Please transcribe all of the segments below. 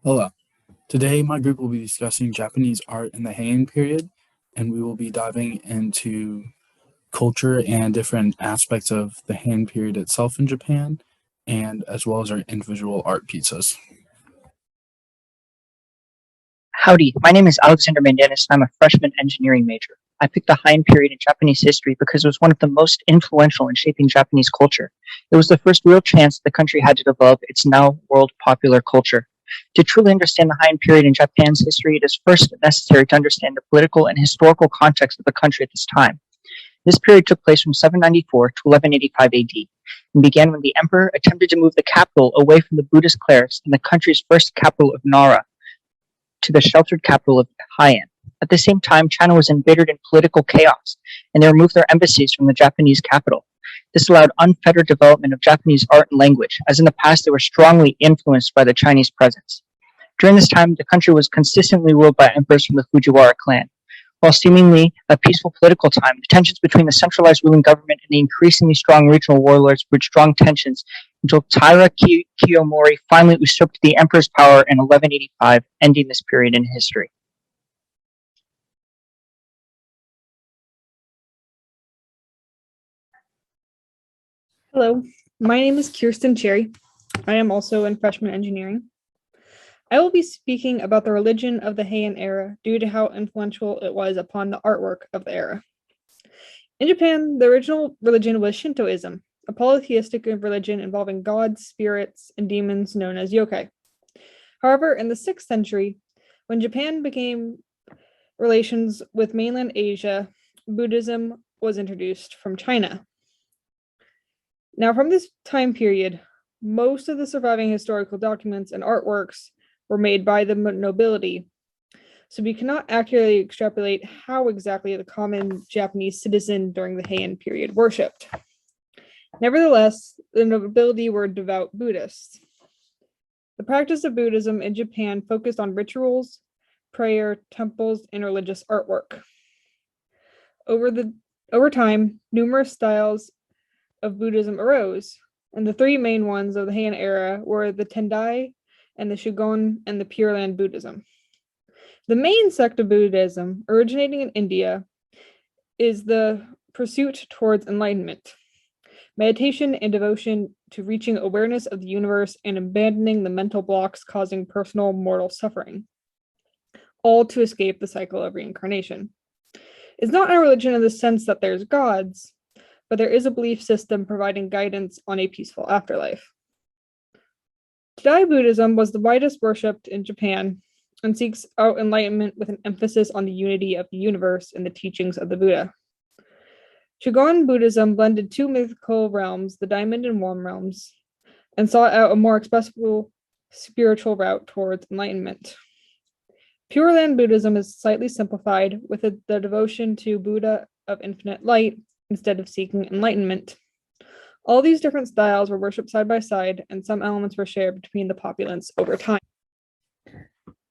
Hello. Today, my group will be discussing Japanese art in the Heian period, and we will be diving into culture and different aspects of the Heian period itself in Japan, and as well as our individual art pizzas. Howdy, my name is Alexander Mandanis and I'm a freshman engineering major. I picked the Heian period in Japanese history because it was one of the most influential in shaping Japanese culture. It was the first real chance the country had to develop its now world popular culture. To truly understand the Heian period in Japan's history, it is first necessary to understand the political and historical context of the country at this time. This period took place from 794 to 1185 AD and began when the emperor attempted to move the capital away from the Buddhist clerics in the country's first capital of Nara to the sheltered capital of Heian. At the same time, China was embittered in political chaos, and they removed their embassies from the Japanese capital. This allowed unfettered development of Japanese art and language, as in the past they were strongly influenced by the Chinese presence. During this time, the country was consistently ruled by emperors from the Fujiwara clan. While seemingly a peaceful political time, the tensions between the centralized ruling government and the increasingly strong regional warlords bred strong tensions until Taira Kiyomori finally usurped the emperor's power in 1185, ending this period in history. Hello, my name is Kirsten Cherry. I am also in freshman engineering. I will be speaking about the religion of the Heian era due to how influential it was upon the artwork of the era. In Japan, the original religion was Shintoism, a polytheistic religion involving gods, spirits, and demons known as yokai. However, in the 6th century, when Japan became relations with mainland Asia, Buddhism was introduced from China. Now, from this time period, most of the surviving historical documents and artworks were made by the nobility, so we cannot accurately extrapolate how exactly the common Japanese citizen during the Heian period worshipped. Nevertheless, the nobility were devout Buddhists. The practice of Buddhism in Japan focused on rituals, prayer, temples, and religious artwork. Over time, numerous styles of Buddhism arose, and the three main ones of the Heian era were the Tendai and the Shugon and the Pure Land Buddhism. The main sect of Buddhism, originating in India, is the pursuit towards enlightenment, meditation and devotion to reaching awareness of the universe and abandoning the mental blocks causing personal mortal suffering, all to escape the cycle of reincarnation. It's not a religion in the sense that there's gods, but there is a belief system providing guidance on a peaceful afterlife. Tendai Buddhism was the widest worshipped in Japan and seeks out enlightenment with an emphasis on the unity of the universe and the teachings of the Buddha. Shugon Buddhism blended two mythical realms, the diamond and worm realms, and sought out a more accessible spiritual route towards enlightenment. Pure Land Buddhism is slightly simplified with the devotion to Buddha of infinite light instead of seeking enlightenment. All these different styles were worshipped side by side, and some elements were shared between the populace over time.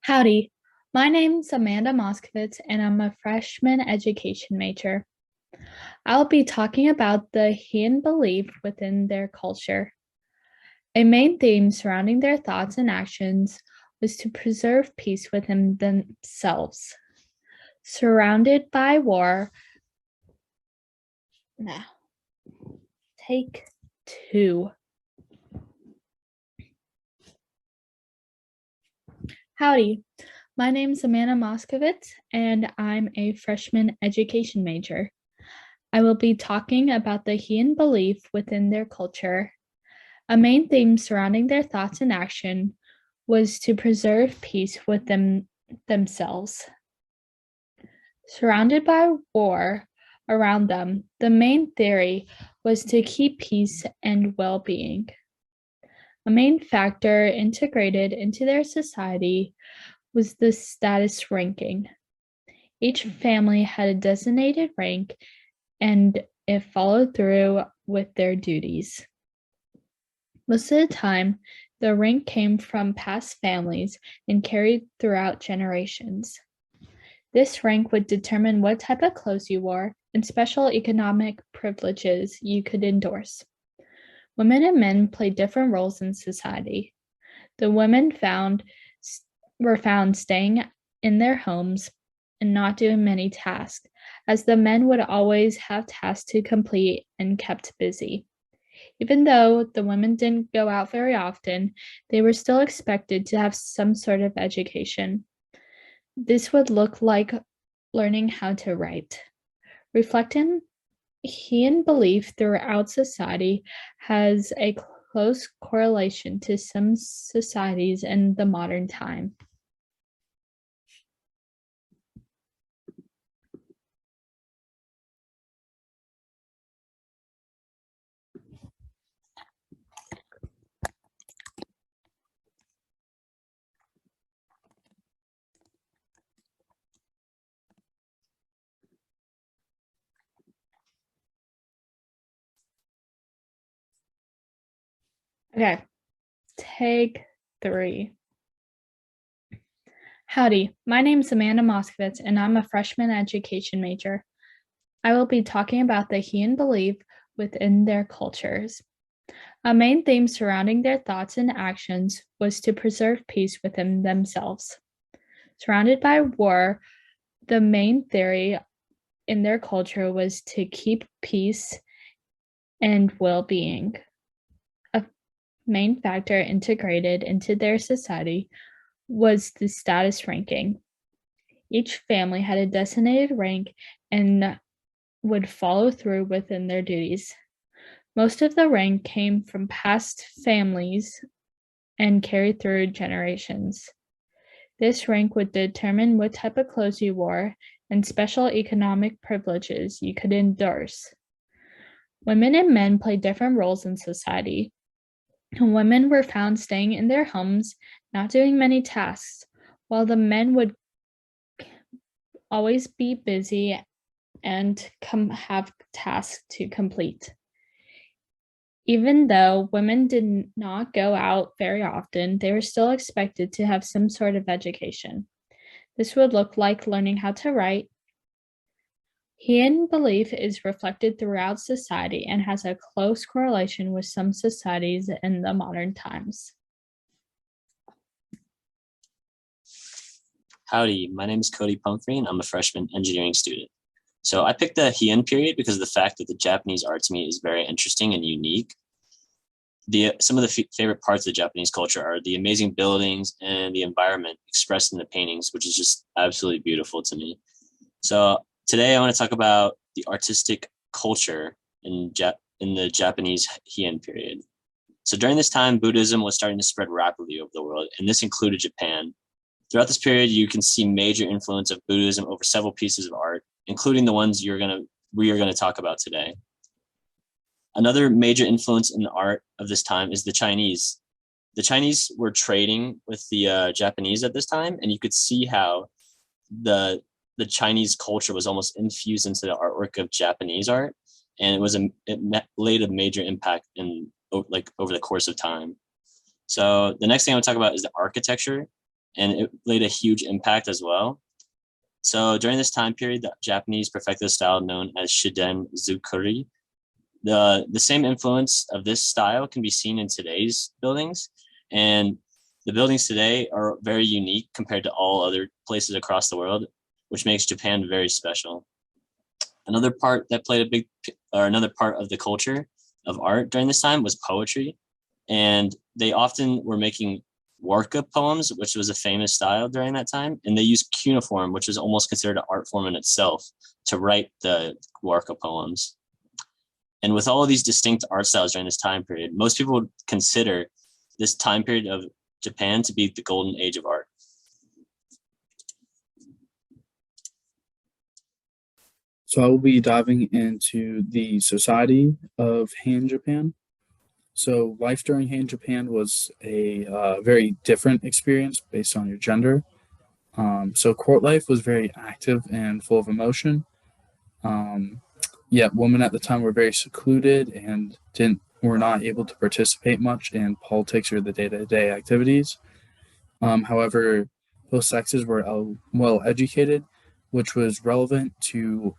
Howdy, my name's Amanda Moskowitz, and I'm a freshman education major. I'll be talking about the Heian belief within their culture. A main theme surrounding their thoughts and actions was to preserve peace within themselves. Surrounded by war, now, take 2. Howdy, my name's Amanda Moskowitz, and I'm a freshman education major. I will be talking about the Heian belief within their culture. A main theme surrounding their thoughts and action was to preserve peace within themselves. Surrounded by war around them, the main theory was to keep peace and well-being. A main factor integrated into their society was the status ranking. Each family had a designated rank, and it followed through with their duties. Most of the time, the rank came from past families and carried throughout generations. This rank would determine what type of clothes you wore and special economic privileges you could endorse. Women and men played different roles in society. The women found were found staying in their homes and not doing many tasks, as the men would always have tasks to complete and kept busy. Even though the women didn't go out very often, they were still expected to have some sort of education. This would look like learning how to write. Reflecting Heian belief throughout society has a close correlation to some societies in the modern time. Okay, take 3. Howdy, my name is Amanda Moskowitz, and I'm a freshman education major. I will be talking about the Heian belief within their cultures. A main theme surrounding their thoughts and actions was to preserve peace within themselves. Surrounded by war, the main theory in their culture was to keep peace and well-being. A main factor integrated into their society was the status ranking. Each family had a designated rank and would follow through within their duties. Most of the rank came from past families and carried through generations. This rank would determine what type of clothes you wore and special economic privileges you could endorse. Women and men played different roles in society. Women were found staying in their homes, not doing many tasks, while the men would always be busy and have tasks to complete. Even though women did not go out very often, they were still expected to have some sort of education. This would look like learning how to write. Heian belief is reflected throughout society and has a close correlation with some societies in the modern times. Howdy, my name is Cody Pumphrey, and I'm a freshman engineering student. So I picked the Heian period because of the fact that the Japanese art to me is very interesting and unique. Some of the favorite parts of the Japanese culture are the amazing buildings and the environment expressed in the paintings, which is just absolutely beautiful to me. So today I want to talk about the artistic culture in the Japanese Heian period. So during this time, Buddhism was starting to spread rapidly over the world, and this included Japan. Throughout this period, you can see major influence of Buddhism over several pieces of art, including the ones we are gonna talk about today. Another major influence in the art of this time is the Chinese. The Chinese were trading with the Japanese at this time, and you could see how the Chinese culture was almost infused into the artwork of Japanese art, and it laid a major impact over the course of time. So the next thing I want to talk about is the architecture, and it laid a huge impact as well. So during this time period, the Japanese perfected a style known as Shiden Zukuri. The same influence of this style can be seen in today's buildings, and the buildings today are very unique compared to all other places across the world, which makes Japan very special. Another part of the culture of art during this time was poetry, and they often were making workup poems, which was a famous style during that time, and they used cuneiform, which was almost considered an art form in itself, to write the workup poems. And with all of these distinct art styles during this time period, most people would consider this time period of Japan to be the golden age of art. So I will be diving into the society of Heian Japan. So life during Heian Japan was a very different experience based on your gender. So court life was very active and full of emotion. Yet women at the time were very secluded and were not able to participate much in politics or the day-to-day activities. However, both sexes were well educated, which was relevant to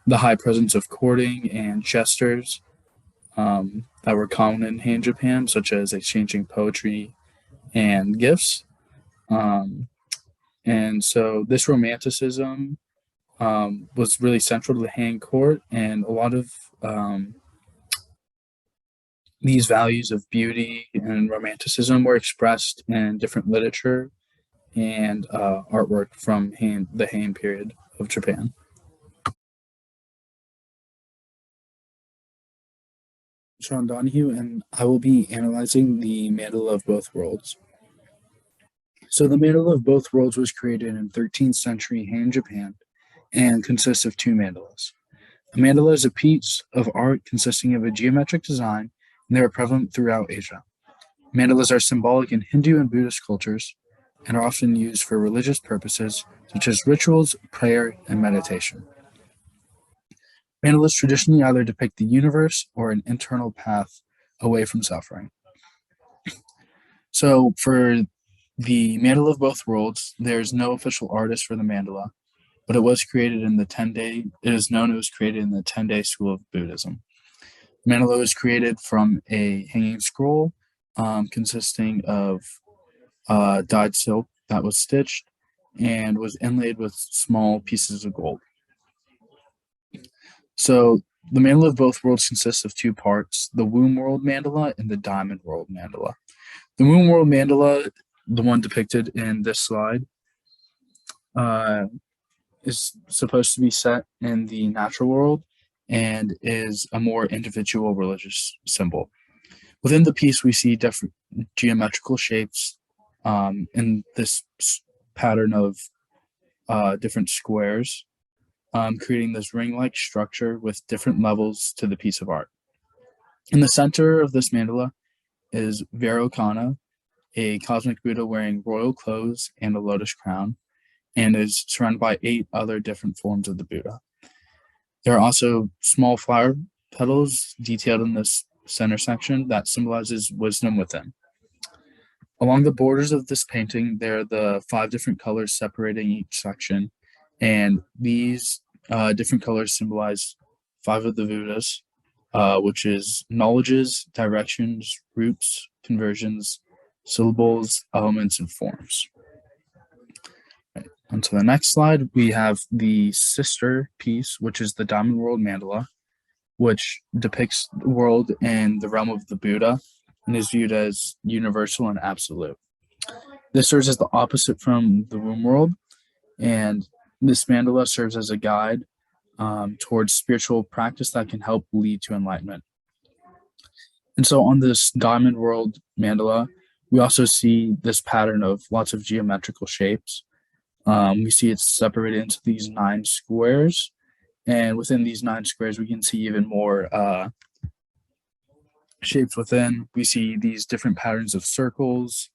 the high presence of courting and gestures that were common in Heian Japan, such as exchanging poetry and gifts. And so this romanticism was really central to the Han court, and a lot of these values of beauty and romanticism were expressed in different literature and artwork from the Han period of Japan. Sean Donahue, and I will be analyzing the Mandala of Both Worlds. So the Mandala of Both Worlds was created in 13th century Han Japan and consists of two mandalas. A mandala is a piece of art consisting of a geometric design, and they are prevalent throughout Asia. Mandalas are symbolic in Hindu and Buddhist cultures and are often used for religious purposes such as rituals, prayer, and meditation. Mandalas traditionally either depict the universe or an internal path away from suffering. So for the Mandala of Both Worlds, there's no official artist for the mandala, but it was created in the 10-day, it is known it was created in the 10-day school of Buddhism. Mandala was created from a hanging scroll consisting of dyed silk that was stitched and was inlaid with small pieces of gold. So the Mandala of Both Worlds consists of two parts, the Womb World Mandala and the Diamond World Mandala. The Womb World Mandala, the one depicted in this slide, is supposed to be set in the natural world and is a more individual religious symbol. Within the piece, we see different geometrical shapes in this pattern of different squares, creating this ring-like structure with different levels to the piece of art. In the center of this mandala is Vairocana, a cosmic Buddha wearing royal clothes and a lotus crown, and is surrounded by 8 other different forms of the Buddha. There are also small flower petals detailed in this center section that symbolizes wisdom within. Along the borders of this painting, there are the 5 different colors separating each section, and these different colors symbolize 5 of the Buddhas, which is knowledges, directions, roots, conversions, syllables, elements, and forms. Right. On to the next slide, we have the sister piece, which is the Diamond World Mandala, which depicts the world in the realm of the Buddha and is viewed as universal and absolute. This serves as the opposite from the womb world, and this mandala serves as a guide towards spiritual practice that can help lead to enlightenment. And so on this Diamond World Mandala, we also see this pattern of lots of geometrical shapes. We see it's separated into these 9 squares, and within these 9 squares, we can see even more shapes within. We see these different patterns of circles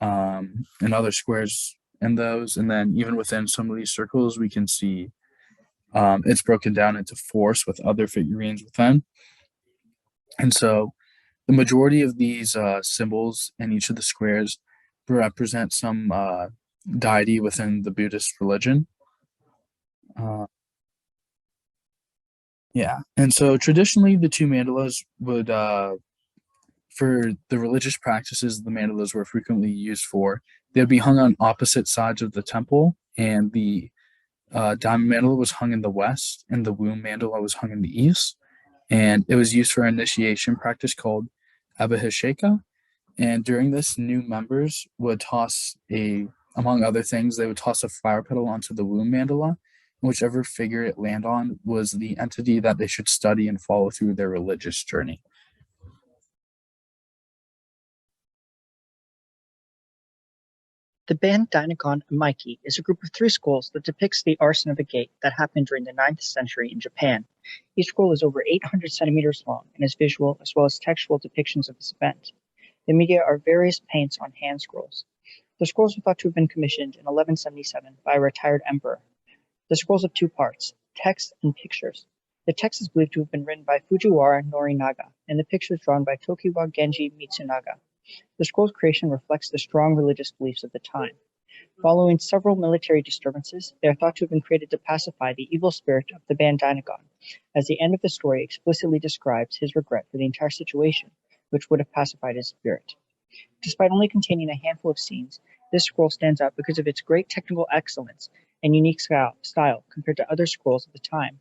and other squares in those. And then even within some of these circles, we can see it's broken down into force with other figurines within. And so the majority of these symbols in each of the squares represent some deity within the Buddhist religion. Yeah, and so traditionally the 2 mandalas would, for the religious practices the mandalas were frequently used for, they would be hung on opposite sides of the temple, and the diamond mandala was hung in the west, and the womb mandala was hung in the east, and it was used for an initiation practice called abhisheka. And during this, new members would toss among other things, they would toss a flower petal onto the womb mandala. Whichever figure it landed on was the entity that they should study and follow through their religious journey. The band Dainagon Maiki is a group of 3 scrolls that depicts the arson of a gate that happened during the 9th century in Japan. Each scroll is over 800 centimeters long and is visual as well as textual depictions of this event. The media are various paints on hand scrolls. The scrolls are thought to have been commissioned in 1177 by a retired emperor. The scrolls have 2 parts, text and pictures. The text is believed to have been written by Fujiwara Norinaga, and the pictures drawn by Tokiwa Genji Mitsunaga. The scroll's creation reflects the strong religious beliefs of the time. Following several military disturbances, they are thought to have been created to pacify the evil spirit of the band Dainagon, as the end of the story explicitly describes his regret for the entire situation, which would have pacified his spirit. Despite only containing a handful of scenes, This scroll stands out because of its great technical excellence and unique style compared to other scrolls of the time.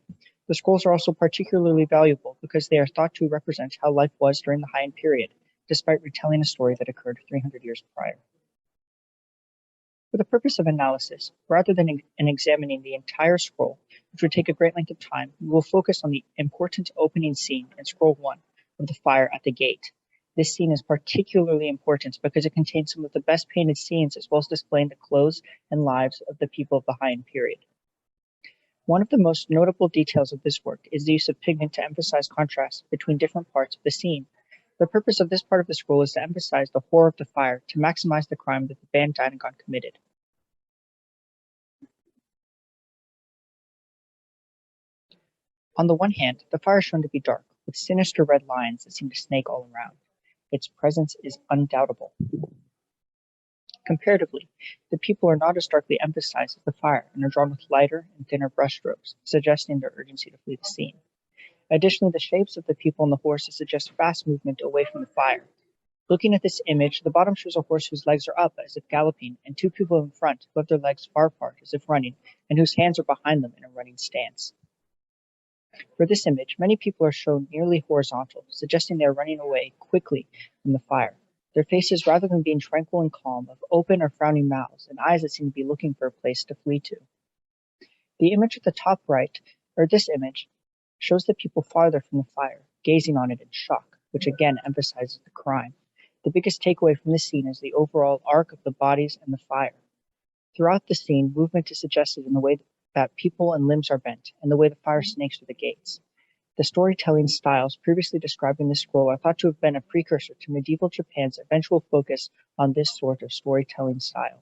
The scrolls are also particularly valuable because they are thought to represent how life was during the Heian period, despite retelling a story that occurred 300 years prior. For the purpose of analysis, rather than examining the entire scroll, which would take a great length of time, we will focus on the important opening scene in Scroll 1 of the fire at the gate. This scene is particularly important because it contains some of the best painted scenes as well as displaying the clothes and lives of the people of the Heian period. One of the most notable details of this work is the use of pigment to emphasize contrast between different parts of the scene. The purpose of this part of the scroll is to emphasize the horror of the fire to maximize the crime that the band Dinagon committed. On the one hand, the fire is shown to be dark, with sinister red lines that seem to snake all around. Its presence is undoubtable. Comparatively, the people are not as darkly emphasized as the fire and are drawn with lighter and thinner brushstrokes, suggesting their urgency to flee the scene. Additionally, the shapes of the people and the horses suggest fast movement away from the fire. Looking at this image, the bottom shows a horse whose legs are up as if galloping, and two people in front who have their legs far apart as if running, and whose hands are behind them in a running stance. For this image, many people are shown nearly horizontal, suggesting they are running away quickly from the fire. Their faces, rather than being tranquil and calm, have open or frowning mouths and eyes that seem to be looking for a place to flee to. The image at the top right, or this image, shows the people farther from the fire, gazing on it in shock, which again emphasizes the crime. The biggest takeaway from this scene is the overall arc of the bodies and the fire. Throughout the scene, movement is suggested in the way that people and limbs are bent, and the way the fire snakes through the gates. The storytelling styles previously described in this scroll are thought to have been a precursor to medieval Japan's eventual focus on this sort of storytelling style.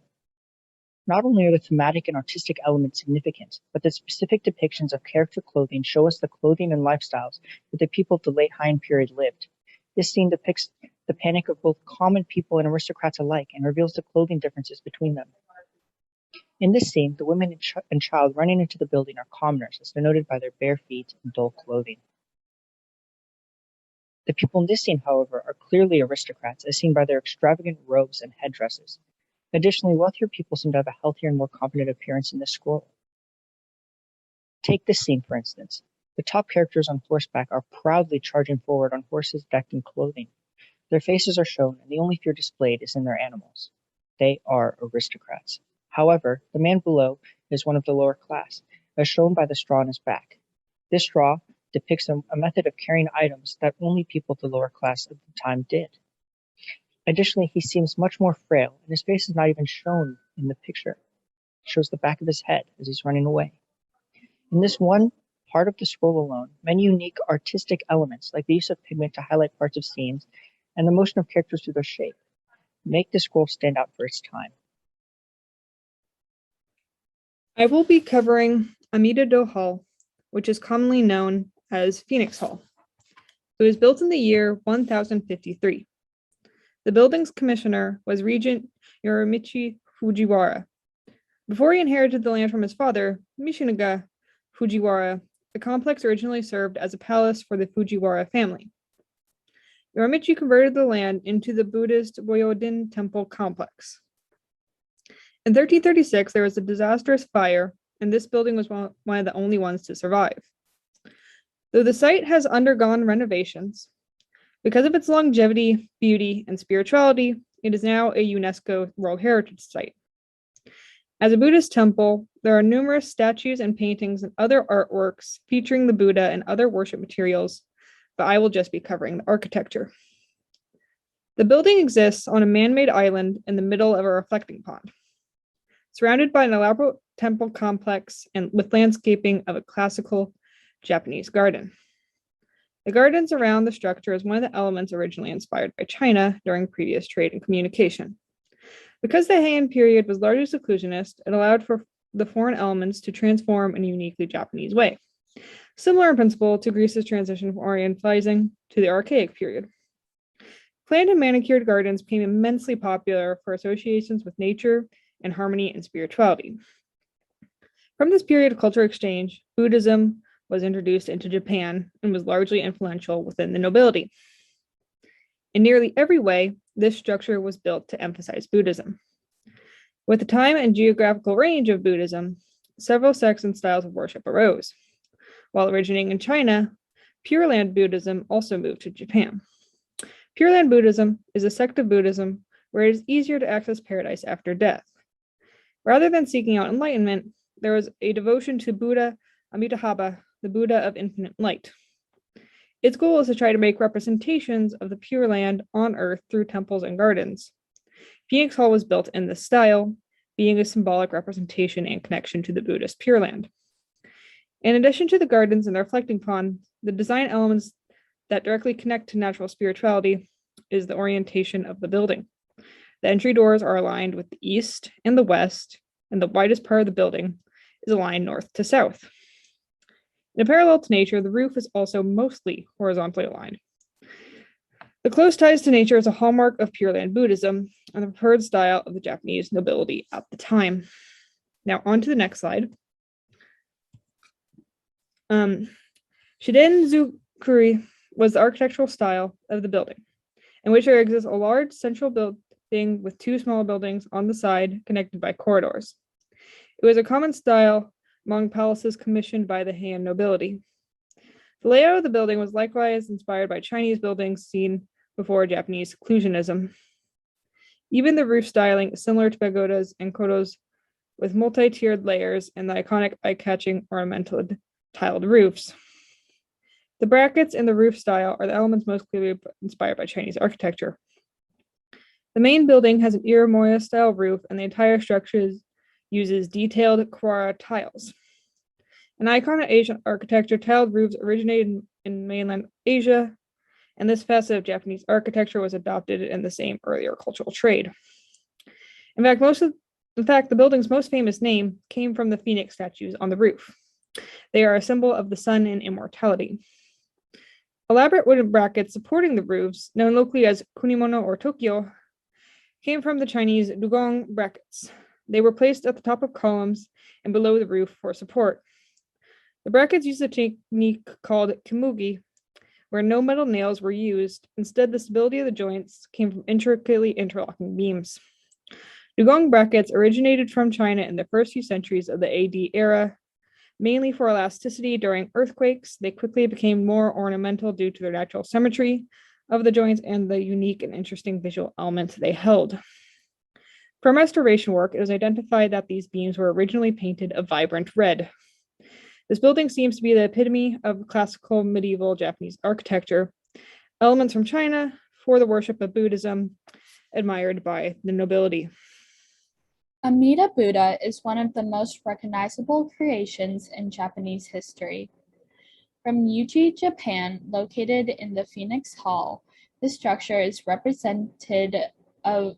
Not only are the thematic and artistic elements significant, but the specific depictions of character clothing show us the clothing and lifestyles that the people of the late Heian period lived. This scene depicts the panic of both common people and aristocrats alike and reveals the clothing differences between them. In this scene, the women and child running into the building are commoners, as denoted by their bare feet and dull clothing. The people in this scene, however, are clearly aristocrats, as seen by their extravagant robes and headdresses. Additionally, wealthier people seem to have a healthier and more confident appearance in this scroll. Take this scene, for instance. The top characters on horseback are proudly charging forward on horses decked in clothing. Their faces are shown, and the only fear displayed is in their animals. They are aristocrats. However, the man below is one of the lower class, as shown by the straw on his back. This straw depicts a method of carrying items that only people of the lower class at the time did. Additionally, he seems much more frail, and his face is not even shown in the picture. It shows the back of his head as he's running away. In this one part of the scroll alone, many unique artistic elements, like the use of pigment to highlight parts of scenes and the motion of characters through their shape, make the scroll stand out for its time. I will be covering Amida-do Hall, which is commonly known as Phoenix Hall. It was built in the year 1053. The building's commissioner was Regent Yorimichi Fujiwara. Before he inherited the land from his father, Michinaga Fujiwara, the complex originally served as a palace for the Fujiwara family. Yorimichi converted the land into the Buddhist Boyodin temple complex. In 1336, there was a disastrous fire, and this building was one of the only ones to survive. Though the site has undergone renovations, because of its longevity, beauty, and spirituality, it is now a UNESCO World Heritage Site. As a Buddhist temple, there are numerous statues and paintings and other artworks featuring the Buddha and other worship materials, but I will just be covering the architecture. The building exists on a man-made island in the middle of a reflecting pond, surrounded by an elaborate temple complex and with landscaping of a classical Japanese garden. The gardens around the structure is one of the elements originally inspired by China during previous trade and communication. Because the Heian period was largely seclusionist, it allowed for the foreign elements to transform in a uniquely Japanese way, similar in principle to Greece's transition from Orientalizing to the Archaic period. Planned and manicured gardens became immensely popular for associations with nature and harmony and spirituality. From this period of cultural exchange, Buddhism was introduced into Japan and was largely influential within the nobility. In nearly every way, this structure was built to emphasize Buddhism. With the time and geographical range of Buddhism, several sects and styles of worship arose. While originating in China, Pure Land Buddhism also moved to Japan. Pure Land Buddhism is a sect of Buddhism where it is easier to access paradise after death. Rather than seeking out enlightenment, there was a devotion to Buddha Amitabha, the Buddha of infinite light. Its goal is to try to make representations of the Pure Land on earth through temples and gardens. Phoenix Hall was built in this style, being a symbolic representation and connection to the Buddhist Pure Land. In addition to the gardens and the reflecting pond, the design elements that directly connect to natural spirituality is the orientation of the building. The entry doors are aligned with the east and the west, and the widest part of the building is aligned north to south. In a parallel to nature, the roof is also mostly horizontally aligned. The close ties to nature is a hallmark of Pure Land Buddhism and the preferred style of the Japanese nobility at the time. Now, on to the next slide. Shiden-zukuri was the architectural style of the building, in which there exists a large central building with two small buildings on the side connected by corridors. It was a common style among palaces commissioned by the Heian nobility. The layout of the building was likewise inspired by Chinese buildings seen before Japanese seclusionism. Even the roof styling is similar to pagodas and kotos with multi-tiered layers and the iconic eye-catching ornamental tiled roofs. The brackets in the roof style are the elements most clearly inspired by Chinese architecture. The main building has an Iramoya style roof, and the entire structure uses detailed Kawara tiles. An icon of Asian architecture, tiled roofs originated in mainland Asia, and this facet of Japanese architecture was adopted in the same earlier cultural trade. In fact, the building's most famous name came from the phoenix statues on the roof. They are a symbol of the sun and immortality. Elaborate wooden brackets supporting the roofs, known locally as kunimono or Tokyo, came from the Chinese dugong brackets. They were placed at the top of columns and below the roof for support. The brackets used a technique called kimugi, where no metal nails were used. Instead, the stability of the joints came from intricately interlocking beams. Dugong brackets originated from China in the first few centuries of the AD era, mainly for elasticity during earthquakes. They quickly became more ornamental due to their natural symmetry of the joints and the unique and interesting visual elements they held. From restoration work, it was identified that these beams were originally painted a vibrant red. This building seems to be the epitome of classical medieval Japanese architecture, elements from China for the worship of Buddhism, admired by the nobility. Amida Buddha is one of the most recognizable creations in Japanese history. From Uji, Japan, located in the Phoenix Hall, this structure is represented of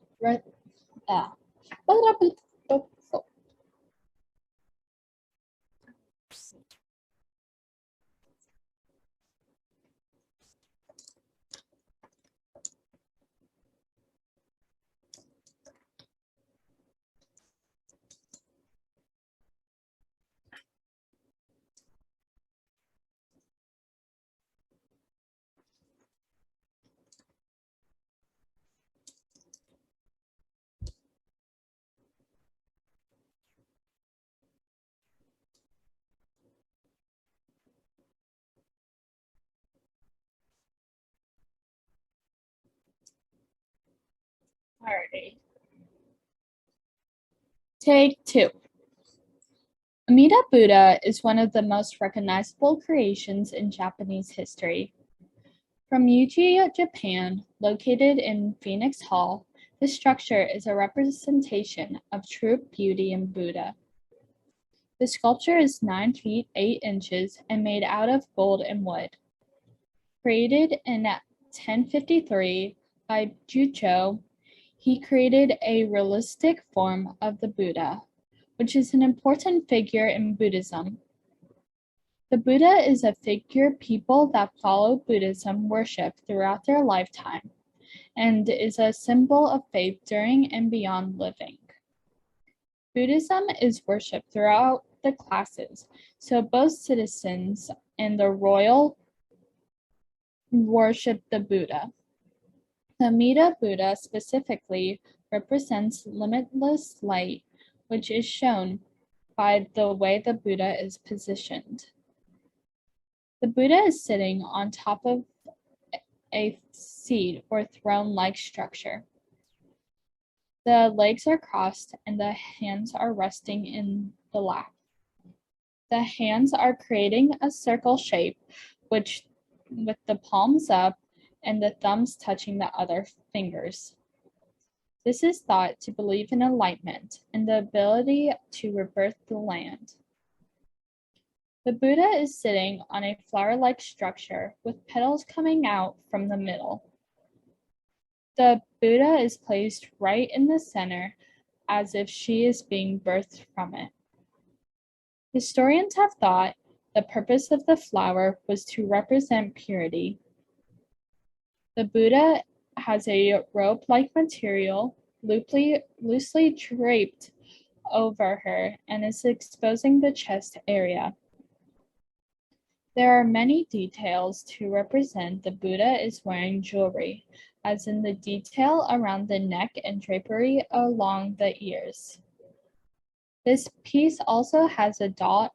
Alrighty. Take 2. Amida Buddha is one of the most recognizable creations in Japanese history. From Uji, Japan, located in Phoenix Hall, this structure is a representation of true beauty in Buddha. The sculpture is 9 feet 8 inches and made out of gold and wood. Created in 1053 by Jucho, he created a realistic form of the Buddha, which is an important figure in Buddhism. The Buddha is a figure people that follow Buddhism worship throughout their lifetime and is a symbol of faith during and beyond living. Buddhism is worshipped throughout the classes, so both citizens and the royal worship the Buddha. The Amida Buddha specifically represents limitless light, which is shown by the way the Buddha is positioned. The Buddha is sitting on top of a seat or throne-like structure. The legs are crossed and the hands are resting in the lap. The hands are creating a circle shape, with the palms up and the thumbs touching the other fingers. This is thought to believe in enlightenment and the ability to rebirth the land. The Buddha is sitting on a flower-like structure with petals coming out from the middle. The Buddha is placed right in the center as if she is being birthed from it. Historians have thought the purpose of the flower was to represent purity. The Buddha has a robe-like material loosely draped over her and is exposing the chest area. There are many details to represent the Buddha is wearing jewelry, as in the detail around the neck and drapery along the ears. This piece also has a dot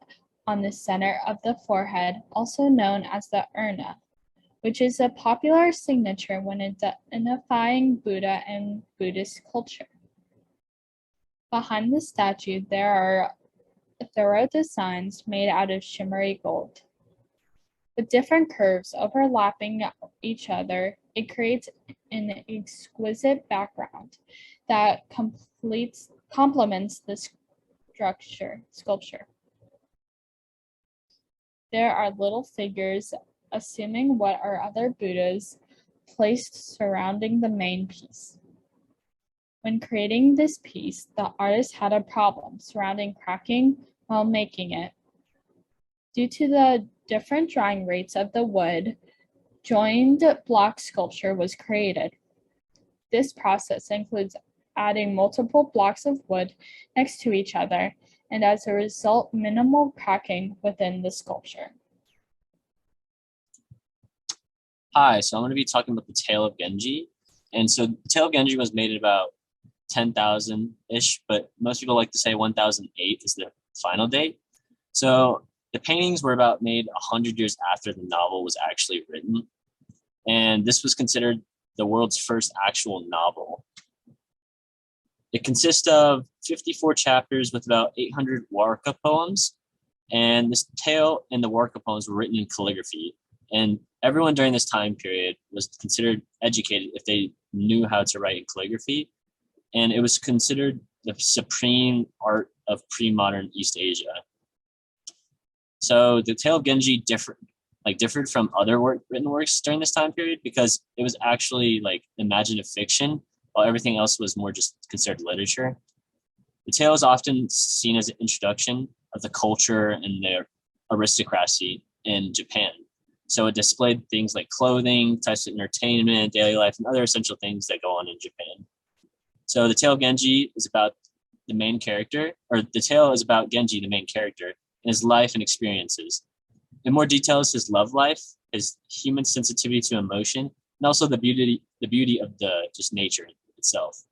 on the center of the forehead, also known as the urna, which is a popular signature when identifying Buddha in Buddhist culture. Behind the statue, there are thorough designs made out of shimmery gold. With different curves overlapping each other, it creates an exquisite background that complements the sculpture. There are little figures, assuming what are other Buddhas, placed surrounding the main piece. When creating this piece, the artist had a problem surrounding cracking while making it. Due to the different drying rates of the wood, joined block sculpture was created. This process includes adding multiple blocks of wood next to each other, and as a result, minimal cracking within the sculpture. Hi, so I'm going to be talking about the Tale of Genji. And so the Tale of Genji was made at about 10,000-ish, but most people like to say 1008 is the final date. So the paintings were about made 100 years after the novel was actually written. And this was considered the world's first actual novel. It consists of 54 chapters with about 800 Warka poems. And this tale and the Warka poems were written in calligraphy. And everyone during this time period was considered educated if they knew how to write in calligraphy. And it was considered the supreme art of pre-modern East Asia. So the Tale of Genji differed from other written works during this time period because it was actually like imaginative fiction, while everything else was more just considered literature. The tale is often seen as an introduction of the culture and their aristocracy in Japan. So it displayed things like clothing, types of entertainment, daily life, and other essential things that go on in Japan. So the Tale of Genji is about the main character, or the tale is about Genji, the main character, and his life and experiences. In more details, his love life, his human sensitivity to emotion, and also the beauty of the just nature itself.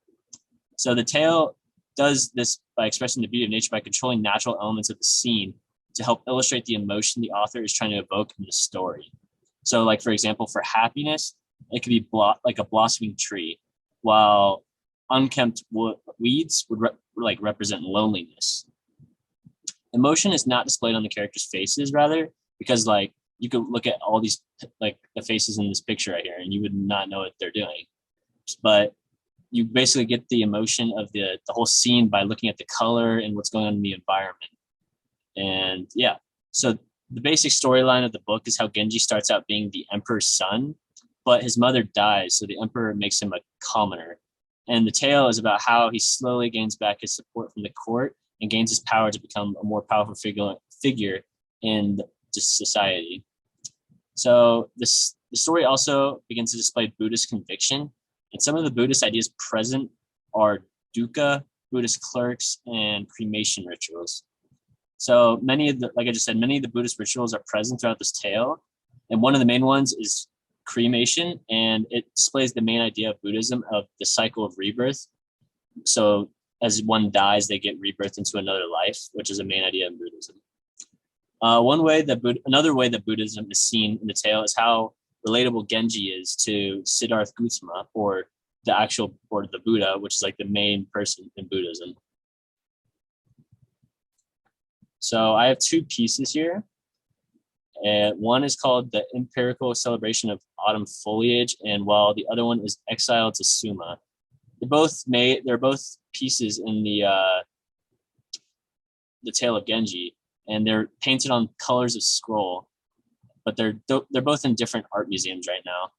So the tale does this by expressing the beauty of nature by controlling natural elements of the scene to help illustrate the emotion the author is trying to evoke in the story. So like, for example, for happiness, it could be like a blossoming tree, while unkempt weeds would represent loneliness. Emotion is not displayed on the characters' faces, rather, because like you could look at all these like the faces in this picture right here and you would not know what they're doing. But you basically get the emotion of the whole scene by looking at the color and what's going on in the environment. And yeah, so the basic storyline of the book is how Genji starts out being the emperor's son, but his mother dies, so the emperor makes him a commoner. And the tale is about how he slowly gains back his support from the court and gains his power to become a more powerful figure in society. So the story also begins to display Buddhist conviction, and some of the Buddhist ideas present are dukkha, Buddhist clerks, and cremation rituals. So many of the Buddhist rituals are present throughout this tale, and one of the main ones is cremation, and it displays the main idea of Buddhism of the cycle of rebirth. So as one dies, they get rebirthed into another life, which is a main idea in Buddhism. Another way that Buddhism is seen in the tale is how relatable Genji is to Siddhartha Gautama, or the Buddha, which is like the main person in Buddhism. So I have two pieces here. And one is called The Empirical Celebration of Autumn Foliage, and while the other one is Exile to Suma. They're both pieces in the Tale of Genji, and they're painted on colors of scroll, but they're both in different art museums right now.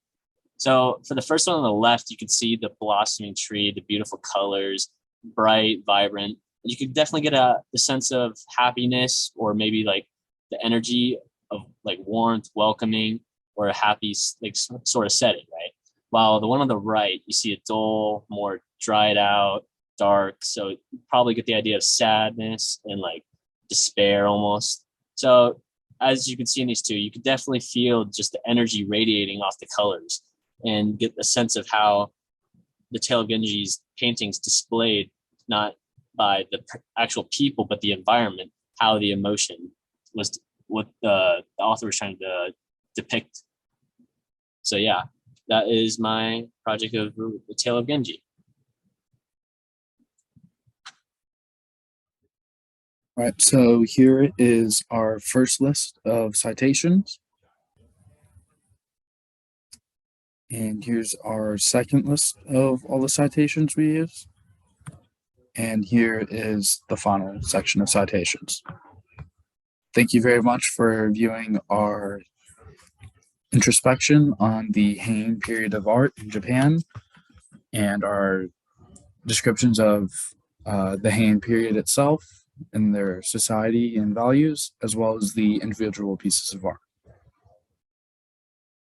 So for the first one on the left, you can see the blossoming tree, the beautiful colors, bright, vibrant. You could definitely get the sense of happiness, or maybe like the energy of like warmth, welcoming, or a happy like sort of setting, right? While the one on the right, you see a dull, more dried out, dark. So you probably get the idea of sadness and like despair almost. So as you can see in these two, you can definitely feel just the energy radiating off the colors and get a sense of how the Tale of Genji's paintings displayed not by the actual people, but the environment, how the emotion was, what the author was trying to depict. So yeah, that is my project of the Tale of Genji. All right, so here is our first list of citations. And here's our second list of all the citations we use. And here is the final section of citations. Thank you very much for viewing our introspection on the Heian period of art in Japan and our descriptions of the Heian period itself and their society and values, as well as the individual pieces of art.